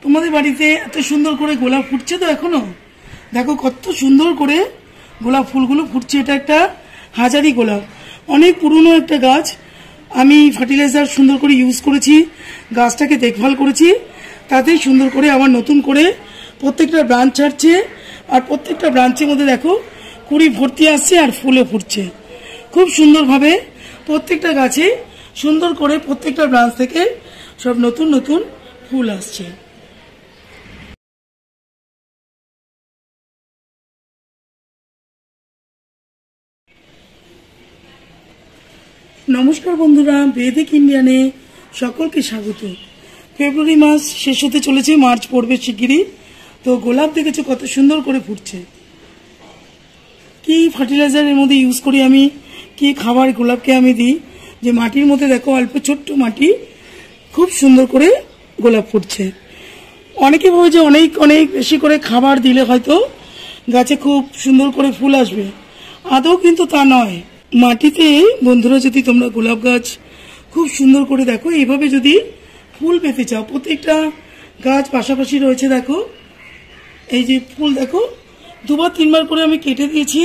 তোমাদের বাড়িতে এত সুন্দর করে গোলাপ ফুটছে তো এখনো দেখো কত সুন্দর করে গোলাপ ফুলগুলো ফুটছে। এটা একটা হাজারি গোলাপ, অনেক পুরনো একটা গাছ। আমি ফার্টিলাইজার সুন্দর করে ইউজ করেছি, গাছটাকে দেখভাল করেছি, তাতেই সুন্দর করে আবার নতুন করে প্রত্যেকটা ব্রাঞ্চ ছাড়ছে। আর প্রত্যেকটা ব্রাঞ্চের মধ্যে দেখো কুড়ি ভর্তি আসছে আর ফুলে ফুটছে খুব সুন্দরভাবে। প্রত্যেকটা গাছে সুন্দর করে প্রত্যেকটা ব্রাঞ্চ থেকে সব নতুন নতুন ফুল আসছে। নমস্কার বন্ধুরা, বেদিক ইন্ডিয়ানে সকলকে স্বাগত। ফেব্রুয়ারি মাস শেষ হতে চলেছে, মার্চ পড়বে শিগগিরই। তো গোলাপ দেখেছো কত সুন্দর করে ফুটছে। কি ফার্টিলাইজারের মধ্যে ইউজ করি আমি, কি খাবার গোলাপকে আমি দিই, যে মাটির মধ্যে দেখো অল্প ছোট্ট মাটি, খুব সুন্দর করে গোলাপ ফুটছে। অনেকে ভাবে যে অনেক অনেক বেশি করে খাবার দিলে হয়তো গাছে খুব সুন্দর করে ফুল আসবে, আদৌ কিন্তু তা নয়। মাটিতে বন্ধুরা যদি তোমরা গোলাপ গাছ খুব সুন্দর করে দেখো, এইভাবে যদি ফুল পেতে চাও, প্রত্যেকটা গাছ পাশাপাশি রয়েছে দেখো, এই যে ফুল দেখো দুবার তিনবার করে আমি কেটে দিয়েছি।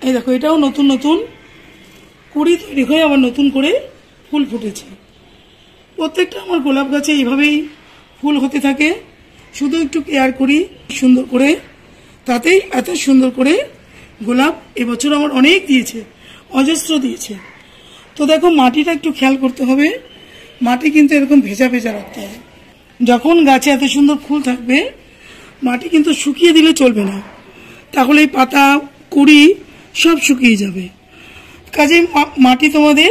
এই দেখো এটাও নতুন নতুন কুড়ি তৈরি হয়ে আবার নতুন করে ফুল ফুটেছে। প্রত্যেকটা আমার গোলাপ গাছে এইভাবেই ফুল হতে থাকে, শুধু একটু কেয়ার করি সুন্দর করে, তাতেই এত সুন্দর করে গোলাপ এবছর আমার অনেক দিয়েছে, অজস্র দিয়েছে। তো দেখো মাটিটা একটু খেয়াল করতে হবে, মাটি কিন্তু এরকম ভেজা ভেজা রাখতে হবে। যখন গাছে এত সুন্দর ফুল থাকবে, মাটি কিন্তু শুকিয়ে দিলে চলবে না, তাহলে এই পাতা কুড়ি সব শুকিয়ে যাবে। কাজে মাটি তোমাদের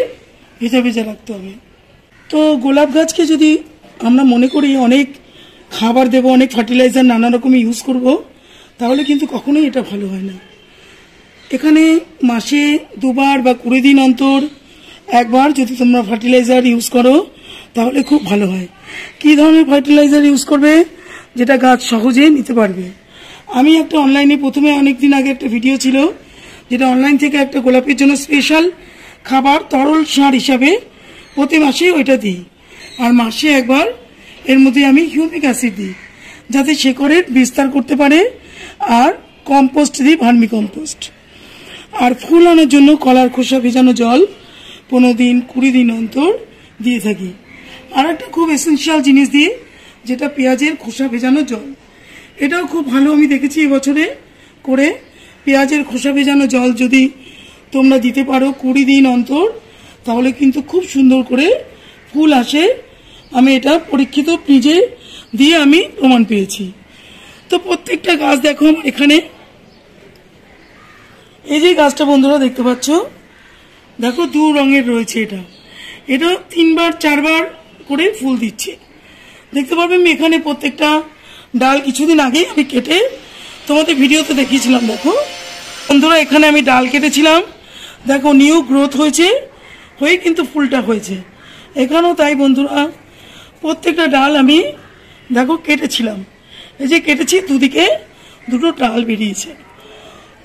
ভেজা ভেজা রাখতে হবে। তো গোলাপ গাছকে যদি আমরা মনে করি অনেক খাবার দেব, অনেক ফার্টিলাইজার নানা রকম ইউজ করব, তাহলে কিন্তু কখনোই এটা ভালো হয় না। এখানে মাসে দুবার বা 20 দিন অন্তর একবার যদি তোমরা ফার্টিলাইজার ইউজ করো তাহলে খুব ভালো হয়। কি ধরনের ফার্টিলাইজার ইউজ করবে, যেটা গাছ সহজে নিতে পারবে। আমি একটা অনলাইনে প্রথমে অনেকদিন আগে একটা ভিডিও ছিল, যেটা অনলাইন থেকে একটা গোলাপের জন্য স্পেশাল খাবার তরল সার হিসাবে প্রতি মাসে ওইটা দিই। আর মাসে একবার এর মধ্যে আমি হিউমিক অ্যাসিড দিই, যাতে শেকড়ের বিস্তার করতে পারে। আর কম্পোস্ট দিই, ভার্মি কম্পোস্ট। আর ফুল আনার জন্য কলার খোসা ভেজানো জল 15 দিন 20 দিন অন্তর দিয়ে থাকি। আর একটা খুব এসেন্সিয়াল জিনিস দিই, যেটা পেঁয়াজের খোসা ভেজানো জল। এটাও খুব ভালো আমি দেখেছি এবছরে করে। পেঁয়াজের খোসা ভেজানো জল যদি তোমরা দিতে পারো 20 দিন অন্তর, তাহলে কিন্তু খুব সুন্দর করে ফুল আসে। আমি এটা পরীক্ষিত নিজে দিয়ে আমি প্রমাণ পেয়েছি। তো প্রত্যেকটা গাছ দেখো এখানে, এই যে গাছটা বন্ধুরা দেখতে পাচ্ছ, দেখো 2 রঙের রয়েছে। এটা 3বার 4বার করে ফুল দিচ্ছে, দেখতে পারবে। আমি এখানে প্রত্যেকটা ডাল কিছুদিন আগে আমি কেটে তোমাদের ভিডিওতে দেখিয়েছিলাম। দেখো বন্ধুরা এখানে আমি ডাল কেটেছিলাম, দেখো নিউ গ্রোথ হয়েছে, হয়ে কিন্তু ফুলটা হয়েছে। এখানেও তাই বন্ধুরা, প্রত্যেকটা ডাল আমি দেখো কেটেছিলাম, এই যে কেটেছি, দুদিকে দুটো ডাল বেরিয়েছে।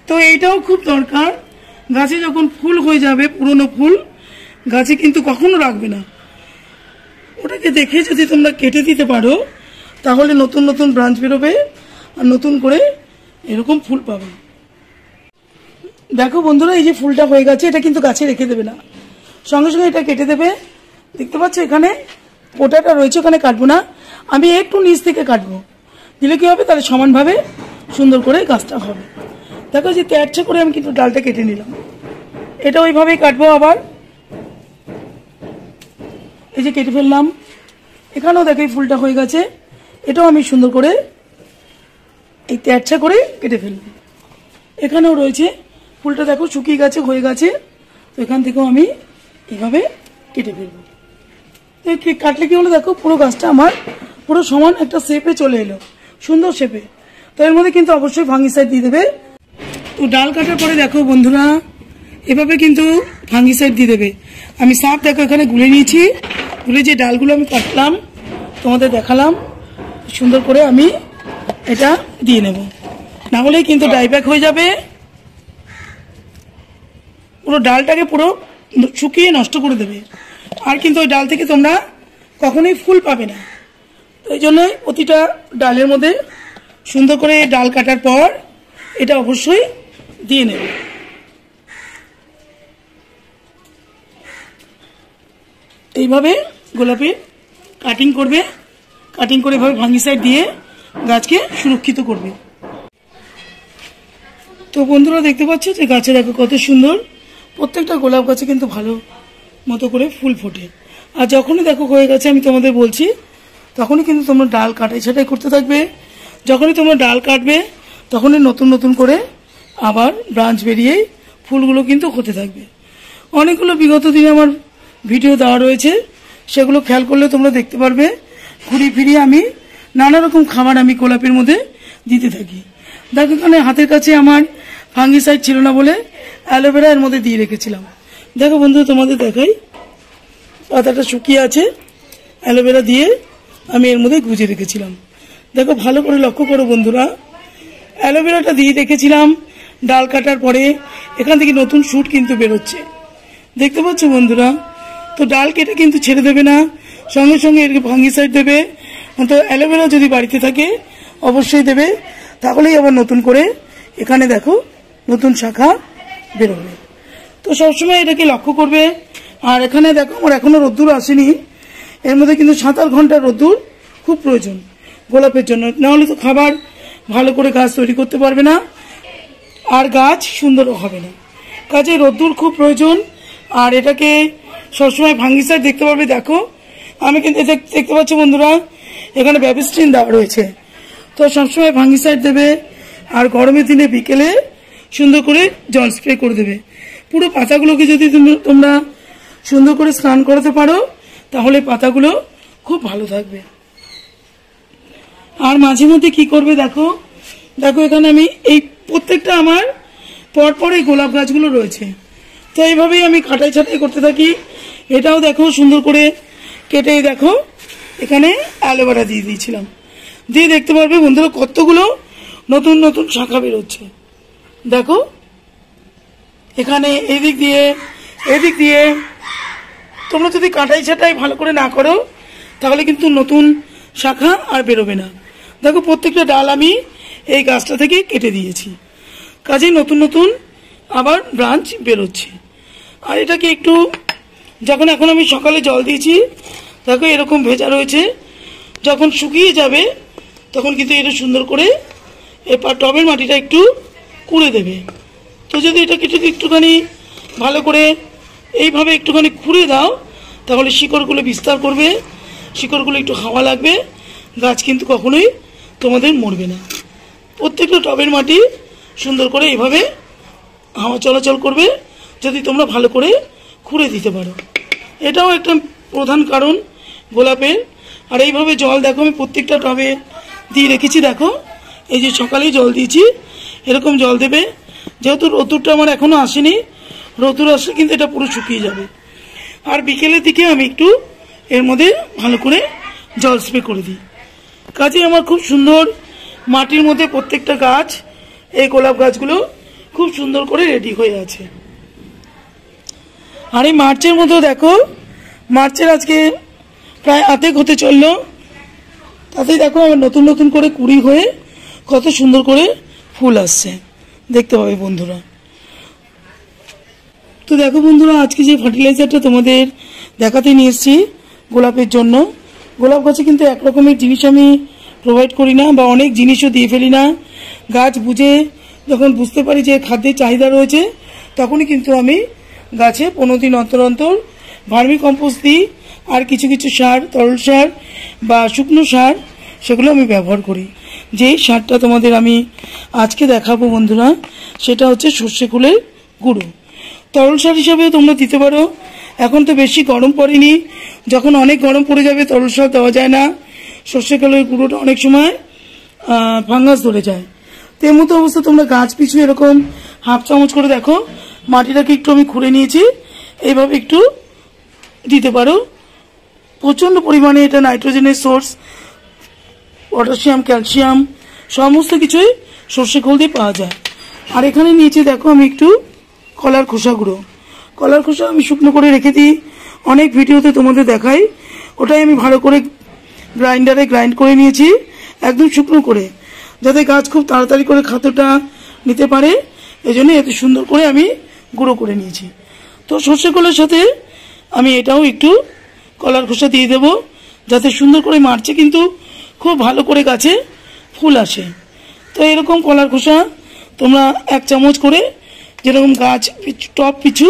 তো এইটাও খুব দরকার, গাছে যখন ফুল হয়ে যাবে, পুরনো ফুল গাছে কিন্তু কখনো রাখবে না। ওটাকে দেখে যদি তোমরা কেটে দিতে পারো, তাহলে নতুন নতুন ব্রাঞ্চ বেরোবে আর নতুন করে এরকম ফুল পাবে। দেখো বন্ধুরা এই যে ফুলটা হয়ে গেছে, এটা কিন্তু গাছে রেখে দেবে না, সঙ্গে সঙ্গে এটা কেটে দেবে। দেখতে পাচ্ছ এখানে পোটাটা রয়েছে, ওখানে কাটবো না, আমি একটু নিচ থেকে কাটবো, দিলে কি হবে, তাহলে সমানভাবে সুন্দর করে গাছটা হবে। দেখো যে তেরছে করে আমি কিন্তু ডালটা কেটে নিলাম, এটা ওইভাবেই কাটবো। আবার এই যে কেটে ফেললাম, এখানেও দেখো এই ফুলটা হয়ে গেছে, এটাও আমি সুন্দর করে এই তেরছা করে কেটে ফেলবো। এখানেও রয়েছে ফুলটা, দেখো শুকিয়ে গেছে, হয়ে গেছে। তো এখান থেকেও আমি এভাবে কেটে ফেলবো। তো কাটলে কি হলো, দেখো পুরো গাছটা আমার পুরো সমান একটা শেপে চলে এলো, সুন্দর শেপে। তো এর মধ্যে কিন্তু অবশ্যই ফাঙ্গিসাইড দিয়ে দেবে। তো ডাল কাটার পরে দেখো বন্ধুরা, এভাবে কিন্তু ফাঙ্গিসাইড দিয়ে দেবে। আমি সাপ দেখো এখানে গুলে নিয়েছি, গুলে যে ডালগুলো আমি কাটলাম তোমাদের দেখালাম, সুন্দর করে আমি এটা দিয়ে নেব, না হলেই কিন্তু ডাইব্যাক হয়ে যাবে, পুরো ডালটাকে পুরো শুকিয়ে নষ্ট করে দেবে। আর কিন্তু ওই ডাল থেকে তোমরা কখনোই ফুল পাবে না। তো এই জন্য প্রতিটা ডালের মধ্যে সুন্দর করে ডাল কাটার পর এটা অবশ্যই দিয়ে নেবে। এইভাবে গোলাপের কাটিং করবে, কাটিং করে এভাবে ভাঙ্গিসাইড দিয়ে গাছকে সুরক্ষিত করবে। তো বন্ধুরা দেখতে পাচ্ছ যে গাছে দেখো কত সুন্দর, প্রত্যেকটা গোলাপ গাছে কিন্তু ভালো মতো করে ফুল ফোটে। আর যখনই দেখো হয়ে গেছে আমি তোমাদের বলছি, তখনই কিন্তু তোমরা ডাল কাটাই ছাটাই করতে থাকবে। যখনই তোমরা ডাল কাটবে তখনই নতুন নতুন করে আবার ব্রাঞ্চ বেরিয়ে ফুলগুলো কিন্তু হতে থাকবে। অনেকগুলো বিগত দিনে আমার ভিডিও দেওয়া রয়েছে, সেগুলো খেয়াল করলে তোমরা দেখতে পারবে। ঘুরিয়ে ফিরিয়ে আমি নানা রকম খাবার আমি গোলাপের মধ্যে দিতে থাকি। দেখো এখানে হাতের কাছে আমার ফাঙ্গিসাইড ছিল না বলে অ্যালোভেরা এর মধ্যে দিয়ে রেখেছিলাম। দেখো বন্ধু তোমাদের দেখাই, পাতাটা শুকিয়ে আছে, অ্যালোভেরা দিয়ে আমি এর মধ্যে গুজে রেখেছিলাম। দেখো ভালো করে লক্ষ্য করো বন্ধুরা, অ্যালোভেরাটা দিয়ে রেখেছিলাম, ডাল কাটার পরে এখান থেকে নতুন শুট কিন্তু বেরোচ্ছে, দেখতে পাচ্ছ বন্ধুরা। তো ডাল কেটে কিন্তু ছেড়ে দেবে না, সঙ্গে সঙ্গে এর ফাঙ্গিসাইড দেবে। তো অ্যালোভেরা যদি বাড়িতে থাকে অবশ্যই দেবে, তাহলেই আবার নতুন করে এখানে দেখো নতুন শাখা বেরোবে। তো সবসময় এটাকে লক্ষ্য করবে। আর এখানে দেখো আমার এখনো রোদ্দুর আসেনি, এর মধ্যে কিন্তু 7-8 ঘন্টা রোদ্দুর খুব প্রয়োজন গোলাপের জন্য, নাহলে তো খাবার ভালো করে গাছ তৈরি করতে পারবে না আর গাছ সুন্দরও হবে না। কাজে রোদ্দুর খুব প্রয়োজন। আর এটাকে সবসময় ফাঙ্গিসাইড দেখতে পারবে। দেখো আমি কিন্তু দেখতে পাচ্ছি বন্ধুরা এখানে ব্যাবিস্টিন দেওয়া রয়েছে, তো সবসময় ফাঙ্গিসাইড দেবে। আর গরমের দিনে বিকেলে সুন্দর করে জল স্প্রে করে দেবে। পুরো পাতাগুলোকে যদি তোমরা সুন্দর করে স্নান করাতে পারো তাহলে পাতাগুলো খুব ভালো থাকবে। আর মাঝে মধ্যে কি করবে দেখো, দেখো এখানে আমি এই প্রত্যেকটা আমার পরপর এই গোলাপ গাছগুলো রয়েছে, তো এইভাবেই আমি কাটাই ছাটাই করতে থাকি। এটাও দেখো সুন্দর করে কেটে দেখো এখানে অ্যালোভেরা দিয়ে দিয়েছিলাম, দিয়ে দেখতে পারবে বন্ধুরা কতগুলো নতুন নতুন শাখা বেরোচ্ছে। দেখো এখানে এদিক দিয়ে তোমরা যদি কাটাই ছাটাই ভালো করে না করো তাহলে কিন্তু নতুন শাখা আর বেরোবে না। দেখো প্রত্যেকটা ডাল আমি এই গাছটা থেকে কেটে দিয়েছি, কাজেই নতুন নতুন আবার ব্রাঞ্চ বেরোচ্ছে। আর এটাকে একটু যখন এখন আমি সকালে জল দিয়েছি দেখো এরকম ভেজা রয়েছে, যখন শুকিয়ে যাবে তখন কিন্তু এটা সুন্দর করে এবার টবের মাটিটা একটু কুড়ে দেবে। তো যদি এটাকে একটুখানি ভালো করে এইভাবে একটুখানি খুঁড়ে দাও তাহলে শিকড়গুলো বিস্তার করবে, শিকড়গুলো একটু হাওয়া লাগবে, গাছ কিন্তু কখনোই তোমাদের মরবে না। প্রত্যেকটা টবের মাটি সুন্দর করে এইভাবে হাওয়া চলাচল করবে যদি তোমরা ভালো করে খুঁড়ে দিতে পারো। এটাও একটা প্রধান কারণ গোলাপের। আর এইভাবে জল দেখো আমি প্রত্যেকটা টবে দিয়ে রেখেছি। দেখো এই যে সকালেই জল দিয়েছি, এরকম জল দেবে। যেহেতু রোদ্দুরটা আমার এখনো আসেনি, রোদ্দুর আসলে কিন্তু এটা পুরো শুকিয়ে যাবে। আর বিকেলের দিকে আমি একটু এর মধ্যে ভালো করে জল স্প্রে করে দিই। কাজে আমার খুব সুন্দর মাটির মধ্যে প্রত্যেকটা গাছ, এই গোলাপ গাছগুলো খুব সুন্দর করে রেডি হয়ে আছে। আর এই মার্চের মধ্যেও দেখো, মার্চের আজকে প্রায় আধেক হতে চললো, তাতেই দেখো আমার নতুন নতুন করে কুড়ি হয়ে কত সুন্দর করে ফুল আসছে, দেখতে পাবে বন্ধুরা। তো দেখো বন্ধুরা আজকে যে ফার্টিলাইজারটা তোমাদের দেখাতে নিয়ে এসেছি গোলাপের জন্য, গোলাপ গাছে কিন্তু একরকমের জিনিস আমি প্রোভাইড করি না বা অনেক জিনিসও দিয়ে ফেলি না। গাছ বুঝে যখন বুঝতে পারি যে খাদ্যের চাহিদা রয়েছে তখনই কিন্তু আমি গাছে 15 দিন অন্তর অন্তর ভার্মি কম্পোস্ট দিই। আর কিছু কিছু সার, তরল সার বা শুকনো সার, সেগুলো আমি ব্যবহার করি। যেই সারটা তোমাদের আমি আজকে দেখাবো বন্ধুরা সেটা হচ্ছে সর্ষে ফুলের গুঁড়ো। তরল সার হিসাবেও তোমরা দিতে পারো। এখন তো বেশি গরম পড়েনি, যখন অনেক গরম পড়ে যাবে তরল সার দেওয়া যায় না। সর্ষে ফুলের গুঁড়োটা অনেক সময় ফাঙ্গাস ধরে যায়। তো এর মতো অবস্থা তোমরা গাছ পিছু এরকম হাফ চামচ করে দেখো মাটিটাকে একটু আমি খুঁড়ে নিয়েছি, এইভাবে একটু দিতে পারো। প্রচণ্ড পরিমাণে এটা নাইট্রোজেনের সোর্স, পটাশিয়াম, ক্যালসিয়াম সমস্ত কিছুই সর্ষে খোল দিয়ে পাওয়া যায়। আর এখানে নিচে দেখো আমি একটু কলার খোসা গুঁড়ো, কলার খোসা আমি শুকনো করে রেখে দিই, অনেক ভিডিওতে তোমাদের দেখাই। ওটাই আমি ভালো করে গ্রাইন্ডারে গ্রাইন্ড করে নিয়েছি একদম শুকনো করে, যাতে গাছ খুব তাড়াতাড়ি করে খাদ্যটা নিতে পারে, এই জন্য এত সুন্দর করে আমি গুঁড়ো করে নিয়েছি। তো সর্ষে খোলের সাথে আমি এটাও একটু কলার খোসা দিয়ে দেবো, যাতে সুন্দর করে মারছে কিন্তু খুব ভালো করে গাছে ফুল আসে। তো এরকম কলার খোসা তোমরা 1 চামচ করে, যেরকম গাছ টব পিছু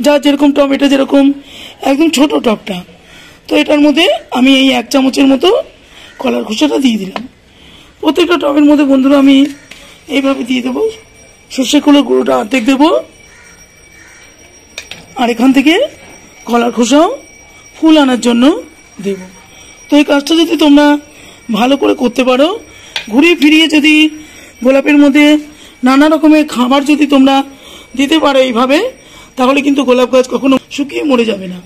যা যেরকম টব, এটা যেরকম একদম ছোট টবটা, তো এটার মধ্যে আমি এই 1 চামচের মতো কলার খোসাটা দিয়ে দিলাম। প্রত্যেকটা টবের মধ্যে বন্ধুরা আমি এইভাবে দিয়ে দেবো। সর্ষে খোলের গুঁড়োটা অর্ধেক দেবো, আর এখান থেকে কলার খোসাও ফুল আনার জন্য দেব। তো এই কাজটা যদি তোমরা ভালো করে করতে পারো, ঘুরিয়ে ফিরিয়ে যদি গোলাপের মধ্যে নানা রকমের খাবার যদি তোমরা দিতে পারো এইভাবে, তাহলে কিন্তু গোলাপ গাছ কখনো শুকিয়ে মরে যাবে না।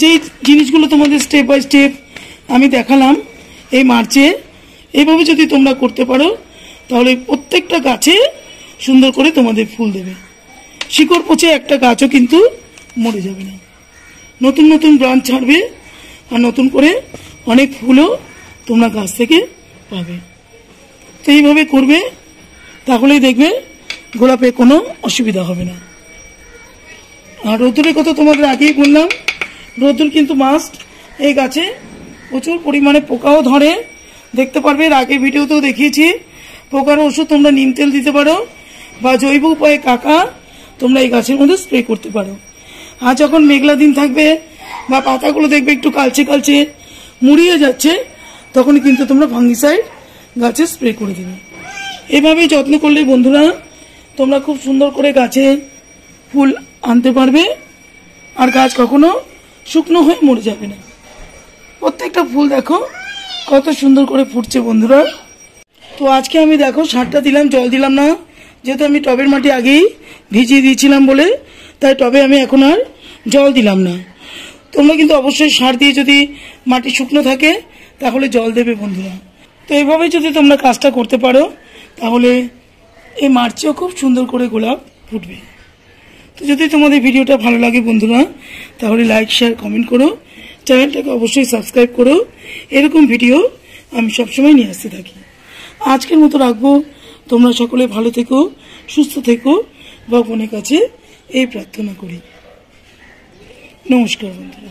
যেই জিনিসগুলো তোমাদের স্টেপ বাই স্টেপ আমি দেখালাম এই মার্চে, এইভাবে যদি তোমরা করতে পারো, তাহলে প্রত্যেকটা গাছে সুন্দর করে তোমাদের ফুল দেবে। শিকড় পচে একটা গাছও কিন্তু মরে যাবে না, নতুন নতুন ব্রাঞ্চ ছাড়বে, আর নতুন করে অনেক ফুলও তোমরা গাছ থেকে পাবে। তো এইভাবে করবে, তাহলেই দেখবে গোলাপে কোনো অসুবিধা হবে না। আর রোদ্দুরের কথা তোমাদের আগেই বললাম, রোদ্দুর কিন্তু মাস্ট। এই গাছে প্রচুর পরিমাণে পোকাও ধরে, দেখতে পারবে, এর আগের ভিডিওতেও দেখিয়েছি। পোকার ওষুধ তোমরা নিম তেল দিতে পারো, বা জৈব উপায়ে কাকা তোমরা এই গাছের মধ্যে স্প্রে করতে পারো। আর যখন মেঘলা দিন থাকবে বা পাতাগুলো দেখবে একটু কালচে কালচে মুড়িয়ে যাচ্ছে, তখন কিন্তু তোমরা ফাঙ্গিসাইড গাছে স্প্রে করে দেবে। এভাবেই যত্ন করলে বন্ধুরা তোমরা খুব সুন্দর করে গাছে ফুল আনতে পারবে, আর গাছ কখনো শুকনো হয়ে মরে যাবে না। প্রত্যেকটা ফুল দেখো কত সুন্দর করে ফুটছে বন্ধুরা। তো আজকে আমি দেখো সারটা দিলাম, জল দিলাম না, যেহেতু আমি টবের মাটি আগেই ভিজিয়ে দিয়েছিলাম বলে, তাই টবে আমি এখন আর জল দিলাম না। তোমরা কিন্তু অবশ্যই সার দিয়ে যদি মাটি শুকনো থাকে তাহলে জল দেবে বন্ধুরা। তো এইভাবে যদি তোমরা কাজটা করতে পারো, তাহলে এই মার্চেও খুব সুন্দর করে গোলাপ ফুটবে। তো যদি তোমাদের ভিডিওটা ভালো লাগে বন্ধুরা, তাহলে লাইক শেয়ার কমেন্ট করো, চ্যানেলটাকে অবশ্যই সাবস্ক্রাইব করো। এরকম ভিডিও আমি সবসময় নিয়ে আসতে থাকি। আজকের মতো রাখবো, তোমরা সকলে ভালো থেকো, সুস্থ থেকো, ভগবানের কাছে এই প্রার্থনা করি। নমস্কার বন্ধুরা।